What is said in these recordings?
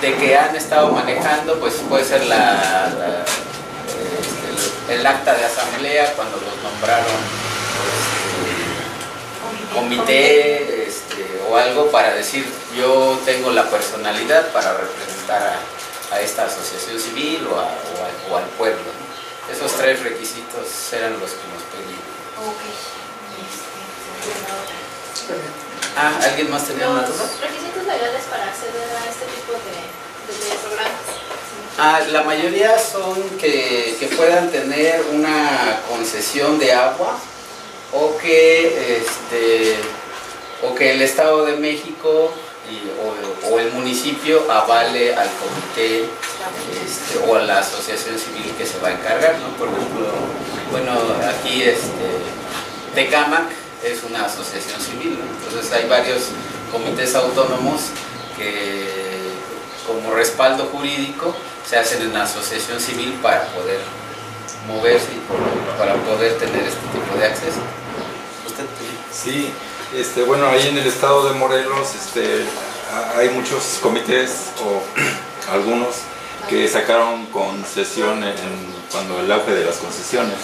de que han estado manejando, pues puede ser el acta de asamblea cuando los nombraron comité o algo para decir yo tengo la personalidad para representar a esta asociación civil o al pueblo, ¿no? Esos 3 requisitos eran los que nos pedían. ¿Alguien más tenía una duda? Los requisitos legales para acceder a este tipo de programas. La mayoría son que puedan tener una concesión de agua o que el Estado de México o el municipio avale al comité o a la asociación civil que se va a encargar, ¿no? Por ejemplo, bueno, aquí Tecámac es una asociación civil, ¿no? Entonces hay varios comités autónomos que como respaldo jurídico se hacen en asociación civil para poder moverse y para poder tener este tipo de acceso. ¿Usted? Sí, bueno, ahí en el estado de Morelos hay muchos comités o algunos que sacaron concesión cuando el auge de las concesiones.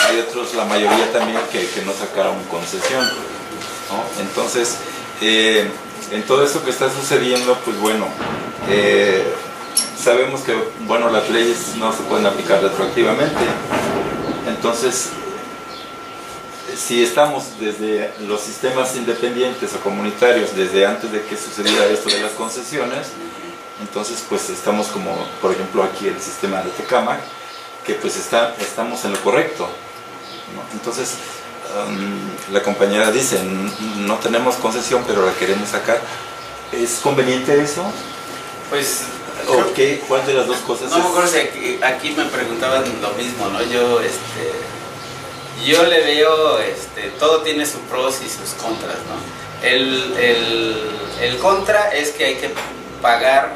Hay otros, la mayoría también, que no sacaron concesión, ¿no? Entonces, en todo eso que está sucediendo, pues bueno, sabemos que, bueno, las leyes no se pueden aplicar retroactivamente. Entonces, si estamos desde los sistemas independientes o comunitarios, desde antes de que sucediera esto de las concesiones, entonces pues estamos como, por ejemplo, aquí el sistema de Tecámac, que pues estamos en lo correcto, ¿no? Entonces, la compañera dice, no tenemos concesión, pero la queremos sacar. ¿Es conveniente eso? Pues... ¿O qué? ¿Cuál de las dos cosas? No me acuerdo si aquí me preguntaban lo mismo, ¿no? Yo le veo, todo tiene sus pros y sus contras, ¿no? El contra es que hay que pagar,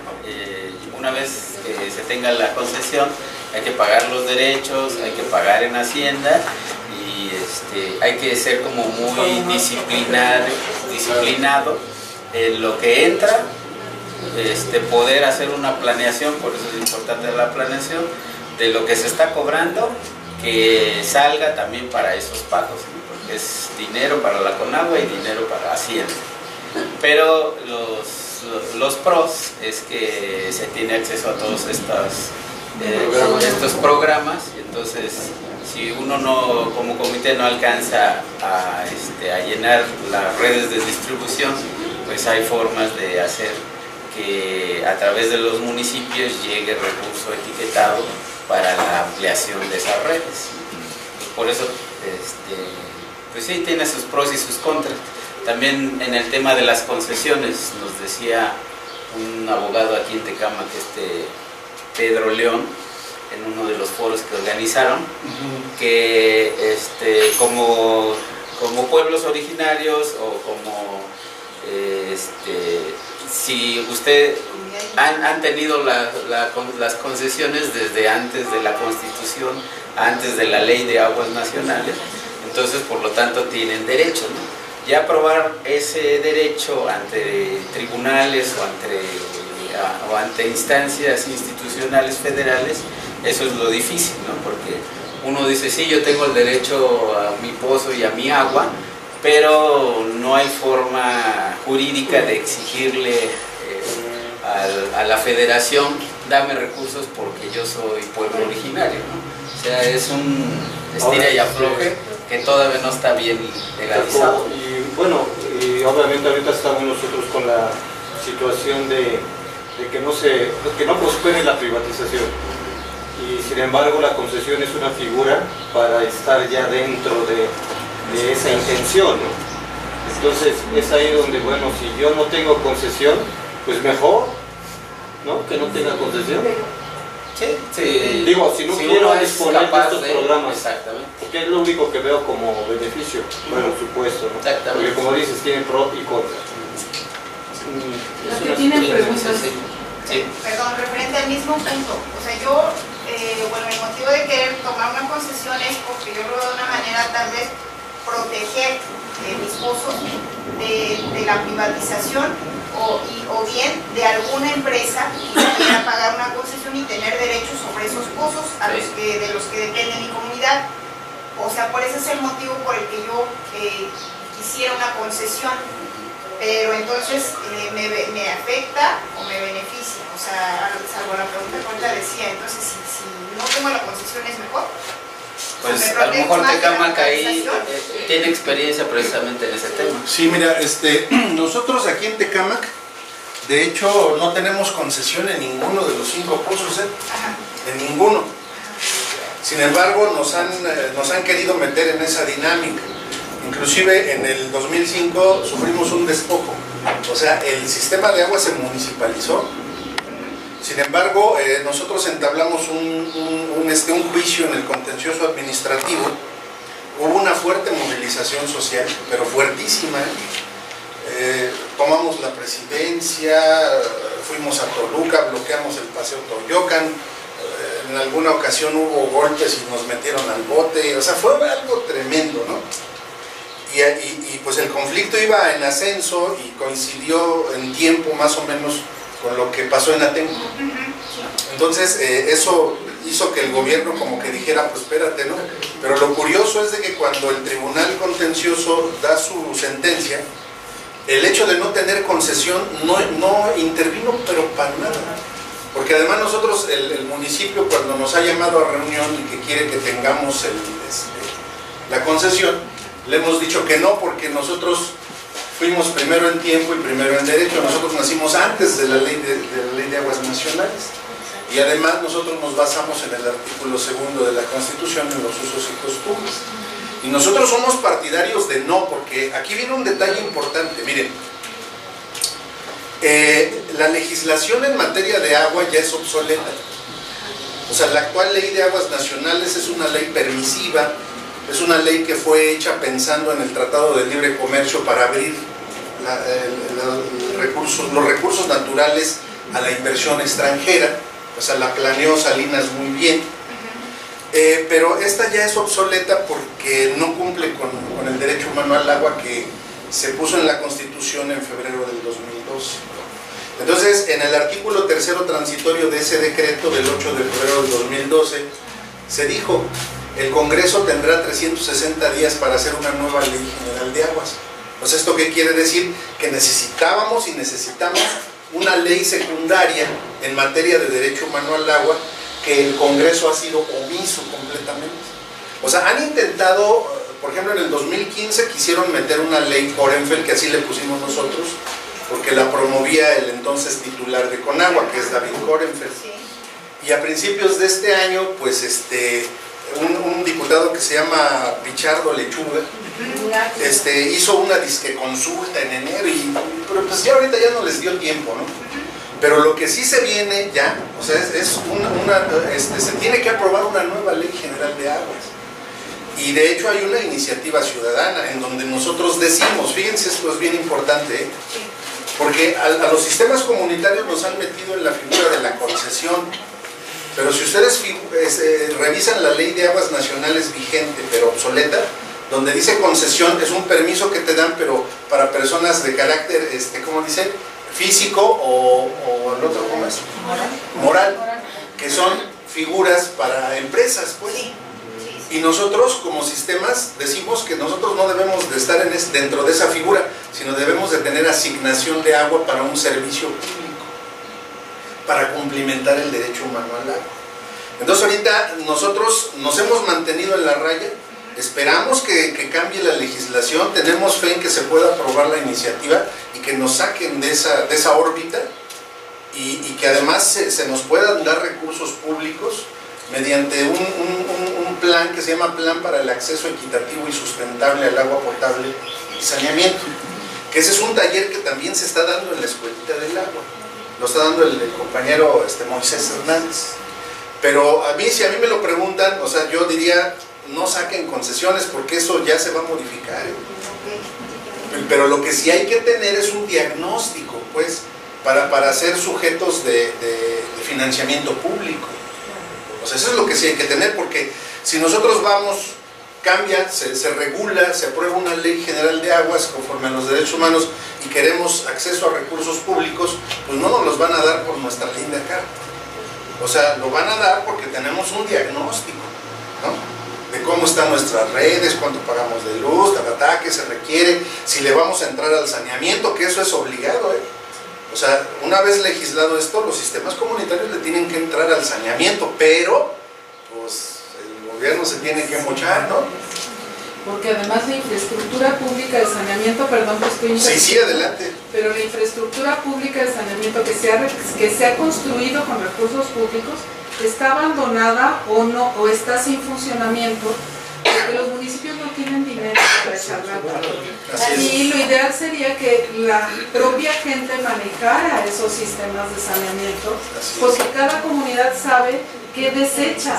una vez que se tenga la concesión, hay que pagar los derechos, hay que pagar en Hacienda y hay que ser como muy disciplinado en lo que entra, poder hacer una planeación, por eso es importante la planeación, de lo que se está cobrando, que salga también para esos pagos, ¿no? Porque es dinero para la Conagua y dinero para Hacienda. Pero los pros es que se tiene acceso a todos estos programas, entonces si uno como comité no alcanza a llenar las redes de distribución, pues hay formas de hacer que a través de los municipios llegue recurso etiquetado para la ampliación de esas redes. Por eso, pues sí, tiene sus pros y sus contras. También en el tema de las concesiones, nos decía un abogado aquí en Tecámac, Pedro León, en uno de los foros que organizaron, que como pueblos originarios o como si usted han tenido las concesiones desde antes de la Constitución, antes de la Ley de Aguas Nacionales, entonces por lo tanto tienen derecho, ¿no? Ya aprobar ese derecho ante tribunales o ante instancias institucionales federales, eso es lo difícil, ¿no? Porque uno dice, sí, yo tengo el derecho a mi pozo y a mi agua, pero no hay forma jurídica de exigirle a la federación, dame recursos porque yo soy pueblo originario, ¿no? O sea, es un estira y afloje que todavía no está bien legalizado. Y bueno, y obviamente ahorita estamos nosotros con la situación de que no prospere la privatización. Y sin embargo la concesión es una figura para estar ya dentro de esa intención, ¿no? Entonces es ahí donde, bueno, si yo no tengo concesión, pues mejor, ¿no? Que no tenga concesión. Sí, sí. Digo, si no quiero disponer de estos programas, exactamente, porque es lo único que veo como beneficio, bueno, supuesto, ¿no? Exactamente. Porque como dices, tienen pro y contra. Los que tienen preguntas. Sí. Perdón, referente al mismo punto. O sea, yo, bueno, el motivo de querer tomar una concesión es porque yo lo veo de una manera tal vez proteger mis pozos de la privatización o bien de alguna empresa que quiera pagar una concesión y tener derechos sobre esos pozos de los que depende mi comunidad. O sea, por ese es el motivo por el que yo quisiera una concesión, pero entonces me afecta o me beneficia. O sea, salvo la pregunta que ahorita decía, entonces si no tengo la concesión es mejor. Pues a lo mejor Tecámac ahí tiene experiencia precisamente en ese tema. Sí, mira, nosotros aquí en Tecámac, de hecho, no tenemos concesión en ninguno de los 5 pozos, en ninguno. Sin embargo, nos han querido meter en esa dinámica. Inclusive en el 2005 sufrimos un despojo. O sea, el sistema de agua se municipalizó. Sin embargo, nosotros entablamos un juicio en el contencioso administrativo. Hubo una fuerte movilización social, pero fuertísima. Tomamos la presidencia, fuimos a Toluca, bloqueamos el Paseo Toyocan. En alguna ocasión hubo golpes y nos metieron al bote. O sea, fue algo tremendo, ¿no? Y pues el conflicto iba en ascenso y coincidió en tiempo más o menos con lo que pasó en Atenco. Entonces eso hizo que el gobierno como que dijera, pues espérate, ¿no? Pero lo curioso es de que cuando el tribunal contencioso da su sentencia, el hecho de no tener concesión no intervino, pero para nada. Porque además nosotros, el municipio, cuando nos ha llamado a reunión y que quiere que tengamos la concesión, le hemos dicho que no, porque nosotros fuimos primero en tiempo y primero en derecho. Nosotros nacimos antes de la ley de aguas nacionales. Y además nosotros nos basamos en el artículo 2 de la Constitución, en los usos y costumbres. Y nosotros somos partidarios de no, porque aquí viene un detalle importante. Miren, la legislación en materia de agua ya es obsoleta. O sea, la actual ley de aguas nacionales es una ley permisiva, es una ley que fue hecha pensando en el Tratado de Libre Comercio para abrir los recursos naturales a la inversión extranjera. O sea, la planeó Salinas muy bien. Pero esta ya es obsoleta porque no cumple con el derecho humano al agua que se puso en la Constitución en febrero del 2012. Entonces, en el artículo 3º transitorio de ese decreto del 8 de febrero del 2012, se dijo: el Congreso tendrá 360 días para hacer una nueva ley general de aguas. Pues, ¿esto qué quiere decir? Que necesitamos una ley secundaria en materia de derecho humano al agua, que el Congreso ha sido omiso completamente. O sea, han intentado, por ejemplo, en el 2015 quisieron meter una ley Orenfeld, que así le pusimos nosotros, porque la promovía el entonces titular de Conagua, que es David Orenfeld. Y a principios de este año, pues un diputado que se llama Pichardo Lechuga, hizo una disque consulta en enero, pero pues ya ahorita ya no les dio tiempo, ¿no? Pero lo que sí se viene ya, o sea, se tiene que aprobar una nueva ley general de aguas. Y de hecho hay una iniciativa ciudadana en donde nosotros decimos, fíjense, esto es bien importante, porque a los sistemas comunitarios nos han metido en la figura de la concesión. Pero si ustedes revisan la ley de aguas nacionales vigente, pero obsoleta, donde dice concesión, es un permiso que te dan, pero para personas de carácter, ¿cómo dice? Físico o el otro, ¿cómo es? Moral, que son figuras para empresas, pues. Y nosotros como sistemas decimos que nosotros no debemos de estar dentro de esa figura, sino debemos de tener asignación de agua para un servicio público, para cumplimentar el derecho humano al agua. Entonces ahorita nosotros nos hemos mantenido en la raya, esperamos que cambie la legislación, tenemos fe en que se pueda aprobar la iniciativa y que nos saquen de esa órbita y que además se nos puedan dar recursos públicos mediante un plan que se llama Plan para el Acceso Equitativo y Sustentable al Agua Potable y Saneamiento, que ese es un taller que también se está dando en la Escuelita del Agua, lo está dando el compañero Moisés Hernández. Pero si a mí me lo preguntan, o sea, yo diría, no saquen concesiones porque eso ya se va a modificar. Pero lo que sí hay que tener es un diagnóstico, pues, para ser sujetos de financiamiento público. O sea, eso es lo que sí hay que tener, porque si nosotros vamos cambia, se regula, se aprueba una ley general de aguas conforme a los derechos humanos y queremos acceso a recursos públicos, pues no nos los van a dar por nuestra linda cara. O sea, lo van a dar porque tenemos un diagnóstico, ¿no?, de cómo están nuestras redes, cuánto pagamos de luz, qué se requiere, si le vamos a entrar al saneamiento, que eso es obligado, ¿eh? O sea, una vez legislado esto, los sistemas comunitarios le tienen que entrar al saneamiento, pero pues el gobierno se tiene que mochar, ¿no? Porque además la infraestructura pública de saneamiento, perdón que estoy interrumpiendo. Sí, adelante. Pero la infraestructura pública de saneamiento que se ha construido con recursos públicos está abandonada o está sin funcionamiento porque los municipios no tienen dinero para echarla a y lo ideal sería que la propia gente manejara esos sistemas de saneamiento, porque cada comunidad sabe qué desecha.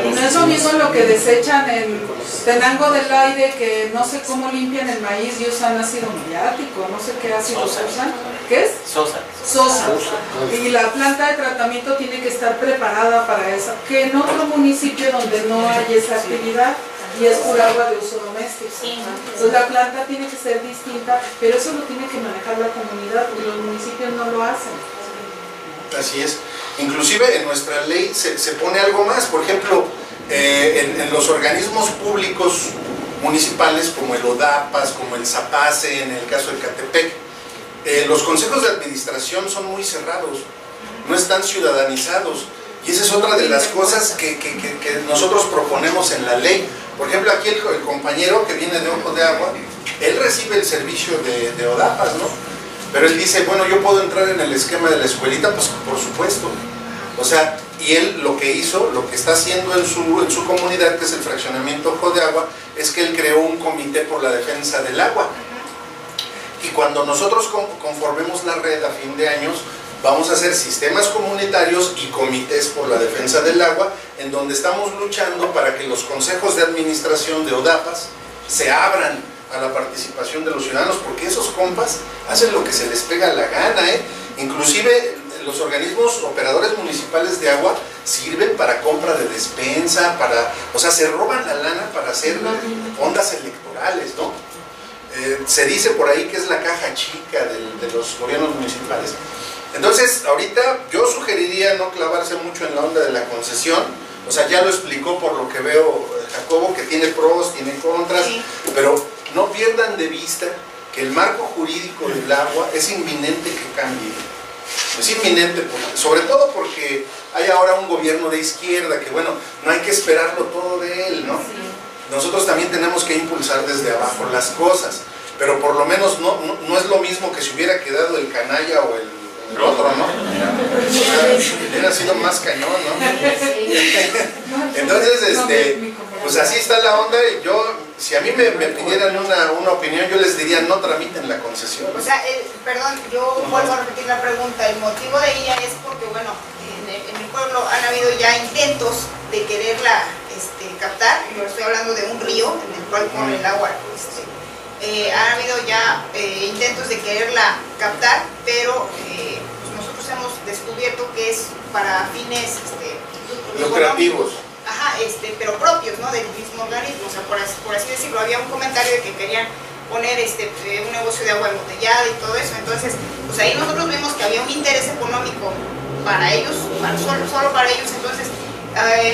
Y no es lo mismo lo que desechan en Tenango del Aire, que no sé cómo limpian el maíz y usan ácido muriático, no sé qué ácido usan. ¿Qué es? Sosa. Y la planta de tratamiento tiene que estar preparada para eso, que en otro municipio donde no hay esa actividad y es pura agua de uso doméstico. Entonces la planta tiene que ser distinta, pero eso lo tiene que manejar la comunidad, porque los municipios no lo hacen. Así es. Inclusive en nuestra ley se pone algo más. Por ejemplo, en los organismos públicos municipales como el ODAPAS, como el ZAPACE, en el caso de Catepec, los consejos de administración son muy cerrados, no están ciudadanizados, y esa es otra de las cosas que nosotros proponemos en la ley. Por ejemplo, aquí el compañero que viene de Ojo de Agua, él recibe el servicio de ODAPAS, ¿no? Pero él dice, bueno, yo puedo entrar en el esquema de la escuelita, pues por supuesto. O sea, y él lo que hizo, lo que está haciendo en su comunidad, que es el fraccionamiento Ojo de Agua, es que él creó un comité por la defensa del agua. Y cuando nosotros conformemos la red a fin de años, vamos a hacer sistemas comunitarios y comités por la defensa del agua, en donde estamos luchando para que los consejos de administración de ODAPAS se abran a la participación de los ciudadanos, porque esos compas hacen lo que se les pega la gana, ¿eh? Inclusive los organismos operadores municipales de agua sirven para compra de despensa, o sea, se roban la lana para hacer ondas electorales, ¿no? Se dice por ahí que es la caja chica de los gobiernos municipales. Entonces, ahorita yo sugeriría no clavarse mucho en la onda de la concesión. O sea, ya lo explicó por lo que veo Jacobo, que tiene pros, tiene contras, sí. Pero no pierdan de vista que el marco jurídico del agua es inminente que cambie. Es inminente, sobre todo porque hay ahora un gobierno de izquierda que, bueno, no hay que esperarlo todo de él, ¿no? Sí. Nosotros también tenemos que impulsar desde abajo las cosas, pero por lo menos no es lo mismo que si hubiera quedado el canalla o el otro, ¿no? Hubiera sido más cañón, ¿no? Entonces, pues así está la onda. Y yo, si a mí me pidieran una opinión, yo les diría no tramiten la concesión. O sea, perdón, yo vuelvo a repetir la pregunta. El motivo de ella es porque, bueno, en mi pueblo han habido ya intentos de quererla captar. Yo estoy hablando de un río en el cual corre el agua. Ha habido ya intentos de quererla captar, pero pues nosotros hemos descubierto que es para fines lucrativos. Ajá, pero propios, ¿no? Del mismo organismo. O sea, por así decirlo, había un comentario de que querían poner un negocio de agua embotellada y todo eso. Entonces, pues ahí nosotros vimos que había un interés económico para ellos, solo para ellos. Entonces,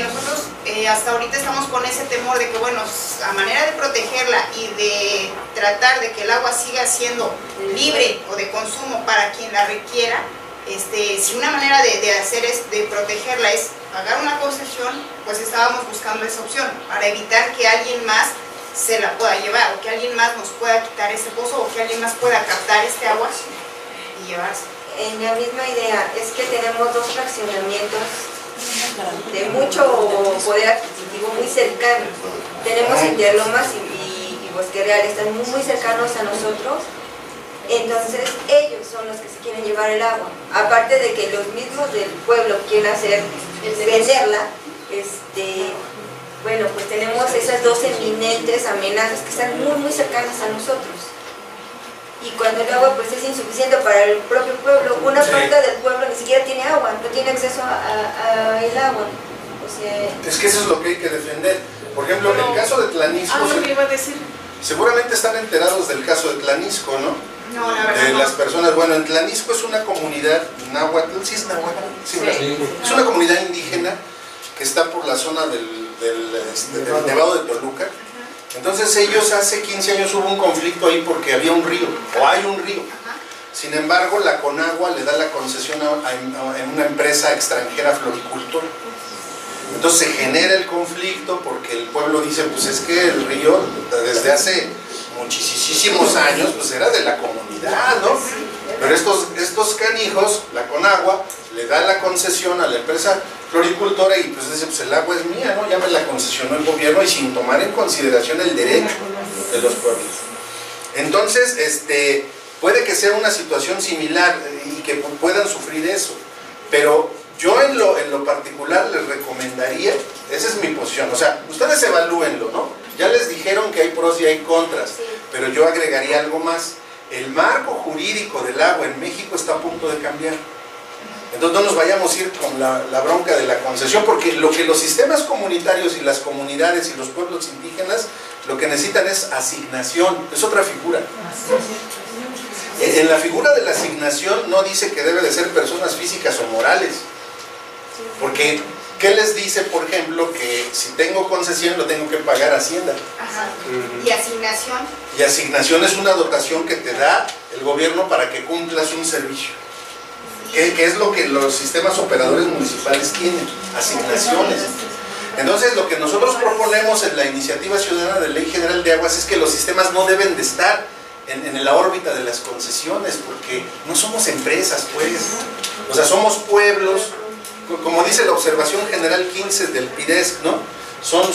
nosotros hasta ahorita estamos con ese temor de que, bueno, a manera de protegerla y de tratar de que el agua siga siendo libre o de consumo para quien la requiera, si una manera de protegerla es pagar una concesión, pues estábamos buscando esa opción para evitar que alguien más se la pueda llevar, o que alguien más nos pueda quitar ese pozo, o que alguien más pueda captar este agua y llevarse. En la misma idea, es que tenemos dos fraccionamientos de mucho poder adquisitivo muy cercanos. Tenemos Interlomas y Bosque Real, están muy cercanos a nosotros. Entonces ellos son los que se quieren llevar el agua, aparte de que los mismos del pueblo quieren venderla. Bueno, pues tenemos esas dos eminentes amenazas que están muy cercanas a nosotros. Y cuando el agua pues es insuficiente para el propio pueblo, una parte del pueblo ni siquiera tiene agua, no tiene acceso a el agua. O sea, es que eso es lo que hay que defender. Por ejemplo, en el caso de Tlanisco, lo que iba a decir. seguramente están enterados del caso de Tlanisco, ¿no? No, la verdad De no. las personas, bueno, en Tlanisco es una comunidad náhuatl, ¿sí es náhuatl? Sí, ¿verdad? Es una comunidad indígena que está por la zona del Nevado de Toluca. Entonces ellos hace 15 años hubo un conflicto ahí porque había un río, o hay un río. Sin embargo, la Conagua le da la concesión a una empresa extranjera floricultora. Entonces se genera el conflicto porque el pueblo dice, pues es que el río desde hace muchísimos años pues era de la comunidad, ¿no? Pero estos canijos, la Conagua, le da la concesión a la empresa floricultora y pues dice, pues el agua es mía, ¿no? Ya me la concesionó el gobierno y sin tomar en consideración el derecho de los pueblos. Entonces, puede que sea una situación similar y que puedan sufrir eso, pero yo en lo particular les recomendaría, esa es mi posición, o sea, ustedes evalúenlo, ¿no? Ya les dijeron que hay pros y hay contras, pero yo agregaría algo más. El marco jurídico del agua en México está a punto de cambiar. Entonces no nos vayamos a ir con la bronca de la concesión, porque lo que los sistemas comunitarios y las comunidades y los pueblos indígenas lo que necesitan es asignación, es otra figura. En la figura de la asignación no dice que debe de ser personas físicas o morales, porque ¿qué les dice, por ejemplo, que si tengo concesión lo tengo que pagar a Hacienda? Ajá. ¿Y asignación? Y asignación es una dotación que te da el gobierno para que cumplas un servicio. ¿Qué es lo que los sistemas operadores municipales tienen? Asignaciones. Entonces, lo que nosotros proponemos en la iniciativa ciudadana de Ley General de Aguas es que los sistemas no deben de estar en la órbita de las concesiones, porque no somos empresas, pues. O sea, somos pueblos, como dice la observación general 15 del PIDESC, ¿no? Son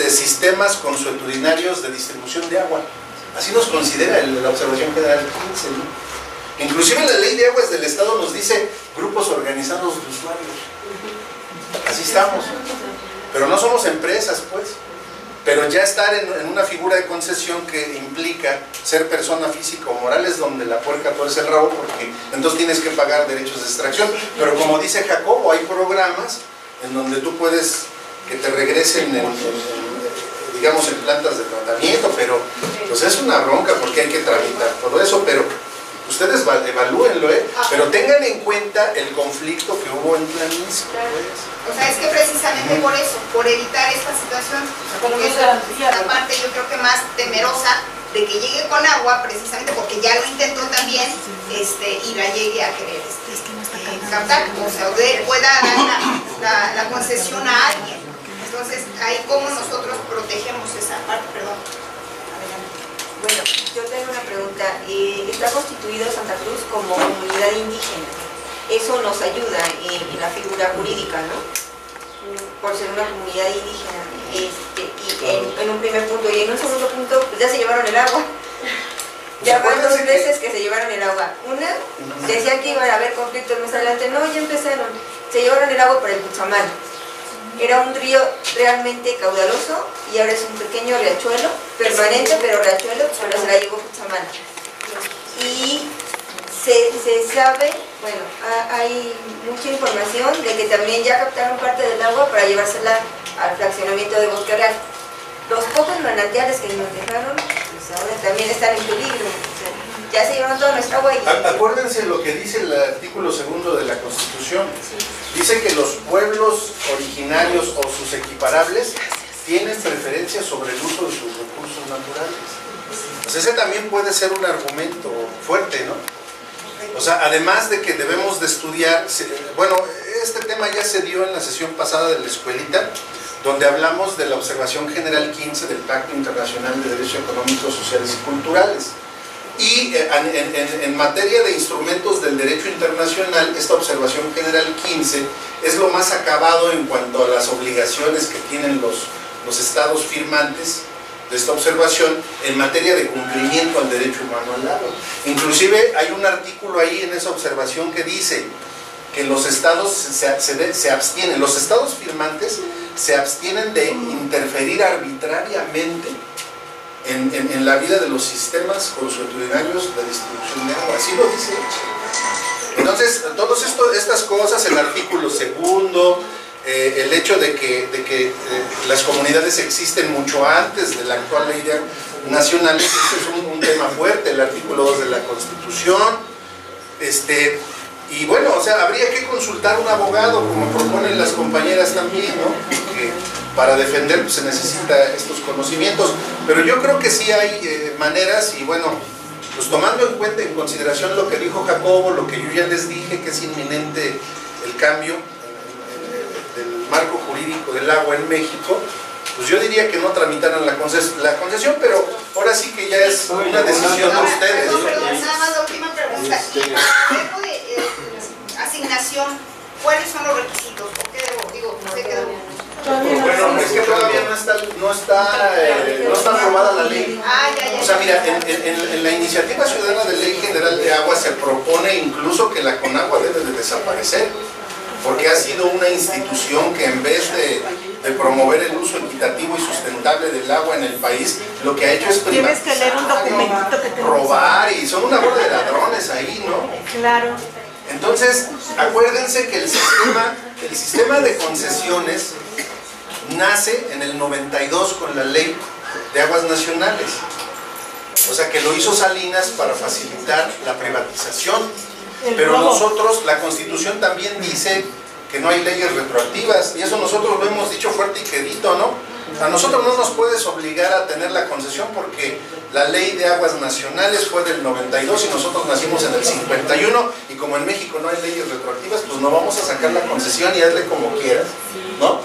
sistemas consuetudinarios de distribución de agua. Así nos considera la observación general 15, ¿no? Inclusive la ley de aguas del Estado nos dice grupos organizados de usuarios. Así estamos. Pero no somos empresas, pues. Pero ya estar en una figura de concesión que implica ser persona física o moral es donde la puerca tuerce el rabo, porque entonces tienes que pagar derechos de extracción. Pero como dice Jacobo, hay programas en donde tú puedes que te regresen digamos en plantas de tratamiento, pero pues es una bronca porque hay que tramitar todo eso, pero ustedes evalúenlo, pero tengan en cuenta el conflicto que hubo en Tlanisco. O sea, es que precisamente por eso, por evitar esta situación, porque esa es la parte yo creo que más temerosa de que llegue con agua, precisamente porque ya lo intentó también, y la llegue a querer captar, o sea, pueda dar la concesión a alguien. Entonces, ahí cómo nosotros protegemos esa parte, perdón. Bueno, yo tengo una pregunta. Está constituido Santa Cruz como comunidad indígena. Eso nos ayuda en la figura jurídica, ¿no? Por ser una comunidad indígena. Y en un primer punto. Y en un segundo punto, pues ya se llevaron el agua. Ya van 2 veces que se llevaron el agua. Una, decía que iban a haber conflictos más adelante. No, ya empezaron. Se llevaron el agua por el Cutzamala. Era un río realmente caudaloso y ahora es un pequeño riachuelo, permanente, pero riachuelo, pero se la llevó Cutzamala. Y se sabe, bueno, hay mucha información de que también ya captaron parte del agua para llevársela al fraccionamiento de Bosque Real. Los pocos manantiales que nos dejaron, pues ahora también están en peligro. O sea, ya se llevaron toda nuestra agua. Acuérdense lo que dice el artículo 2 de la Constitución. Dice que los pueblos originarios o sus equiparables tienen preferencia sobre el uso de sus recursos naturales. Pues ese también puede ser un argumento fuerte, ¿no? O sea, además de que debemos de estudiar, bueno, este tema ya se dio en la sesión pasada de la escuelita, donde hablamos de la observación general 15 del Pacto Internacional de Derechos Económicos, Sociales y Culturales. Y en materia de instrumentos del derecho internacional, esta observación general 15 es lo más acabado en cuanto a las obligaciones que tienen los estados firmantes de esta observación en materia de cumplimiento al derecho humano al agua. Inclusive hay un artículo ahí en esa observación que dice que los estados se abstienen, los estados firmantes se abstienen de interferir arbitrariamente en la vida de los sistemas consuetudinarios de distribución de agua. Así lo dice. Entonces, todas estas cosas, el artículo 2, el hecho de que las comunidades existen mucho antes de la actual ley nacional, este es un tema fuerte, el artículo 2 de la Constitución, y bueno, o sea, habría que consultar un abogado, como proponen las compañeras también, ¿no? Que para defender pues, se necesita estos conocimientos, pero yo creo que sí hay maneras, y bueno, pues tomando en cuenta, en consideración lo que dijo Jacobo, lo que yo ya les dije, que es inminente el cambio del marco jurídico del agua en México, pues yo diría que no tramitaran la concesión, pero ahora sí que ya es una decisión de ustedes. Perdón, nada más la última pregunta. Y para el de asignación, ¿cuáles son los requisitos? ¿O qué debo? Digo, ¿qué quedó? Bueno, es que todavía no está aprobada la ley. O sea, mira, en la iniciativa ciudadana de ley general de agua se propone incluso que la CONAGUA debe de desaparecer, porque ha sido una institución que en vez de promover el uso equitativo y sustentable del agua en el país, lo que ha hecho es tienes que leer un documentito que te robar, y son una bola de ladrones ahí, ¿no? Claro. Entonces, acuérdense que el sistema de concesiones nace en el 92 con la ley de aguas nacionales. O sea que lo hizo Salinas para facilitar la privatización. Pero nosotros, la Constitución también dice que no hay leyes retroactivas, y eso nosotros lo hemos dicho fuerte y quedito, ¿no? A nosotros no nos puedes obligar a tener la concesión porque la ley de aguas nacionales fue del 92 y nosotros nacimos en el 51, y como en México no hay leyes retroactivas, pues no vamos a sacar la concesión y hazle como quieras, ¿no?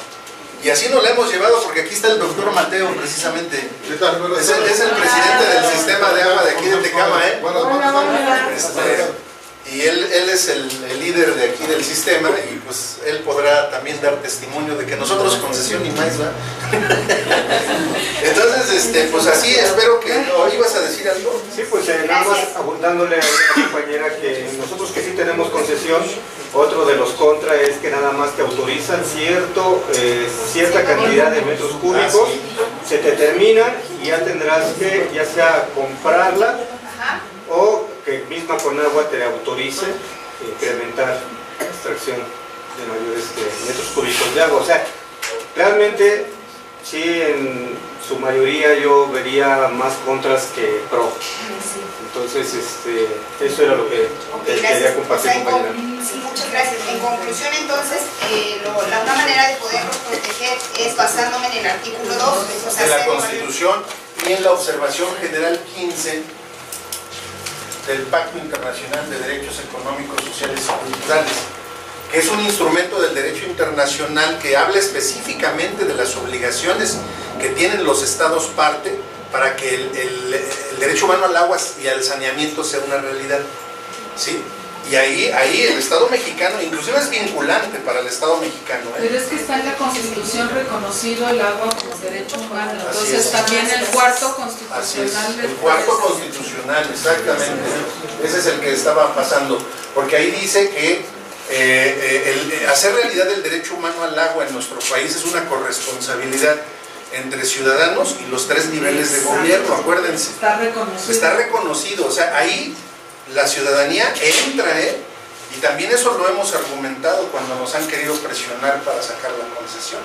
Y así nos la hemos llevado, porque aquí está el doctor Mateo, precisamente. Es el presidente del sistema de agua de aquí de Tecama, ¿eh? Y él es el líder de aquí del sistema, y pues él podrá también dar testimonio de que nosotros concesión y más, ¿verdad? Entonces, pues así, espero que... ¿O ibas a decir algo? Sí, pues nada más abundándole a la compañera que nosotros que sí tenemos concesión, otro de los contra es que nada más te autorizan cierta cantidad de metros cúbicos, se te terminan y ya tendrás que ya sea comprarla o que misma Conagua te autorice incrementar la extracción de mayores metros cúbicos de agua. O sea, realmente sí, en su mayoría yo vería más contras que pro. Entonces, eso era lo que quería compartir, compañera. Sí, muchas gracias. En conclusión, entonces, una manera de poderlos proteger es basándome en el artículo 2 de la Constitución y en la observación general 15 del Pacto Internacional de Derechos Económicos, Sociales y Culturales, que es un instrumento del derecho internacional que habla específicamente de las obligaciones que tienen los estados parte para que el derecho humano al agua y al saneamiento sea una realidad, ¿sí? Y ahí el Estado mexicano, inclusive es vinculante para el Estado mexicano, ¿eh? Pero es que está en la Constitución reconocido el agua como derecho humano, entonces también el cuarto constitucional. El cuarto constitucional, exactamente, ese es el que estaba pasando, porque ahí dice que hacer realidad el derecho humano al agua en nuestro país es una corresponsabilidad entre ciudadanos y los 3 niveles de gobierno, acuérdense. Está reconocido. Está reconocido, o sea, ahí la ciudadanía entra, y también eso lo hemos argumentado cuando nos han querido presionar para sacar la concesión.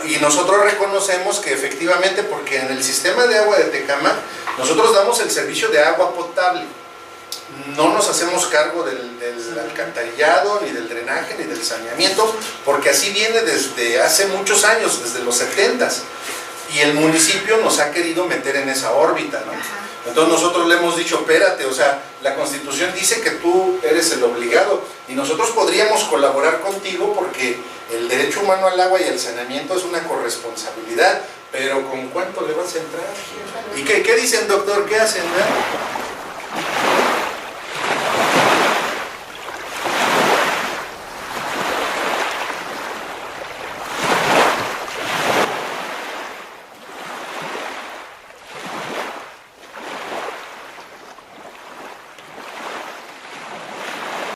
Y nosotros reconocemos que efectivamente, porque en el sistema de agua de Tecama, nosotros damos el servicio de agua potable. No nos hacemos cargo del alcantarillado, ni del drenaje, ni del saneamiento, porque así viene desde hace muchos años, desde los 70s. Y el municipio nos ha querido meter en esa órbita, ¿no? Entonces nosotros le hemos dicho, espérate, o sea, la Constitución dice que tú eres el obligado, y nosotros podríamos colaborar contigo porque el derecho humano al agua y al saneamiento es una corresponsabilidad, pero ¿con cuánto le vas a entrar? ¿Y qué dicen, doctor? ¿Qué hacen?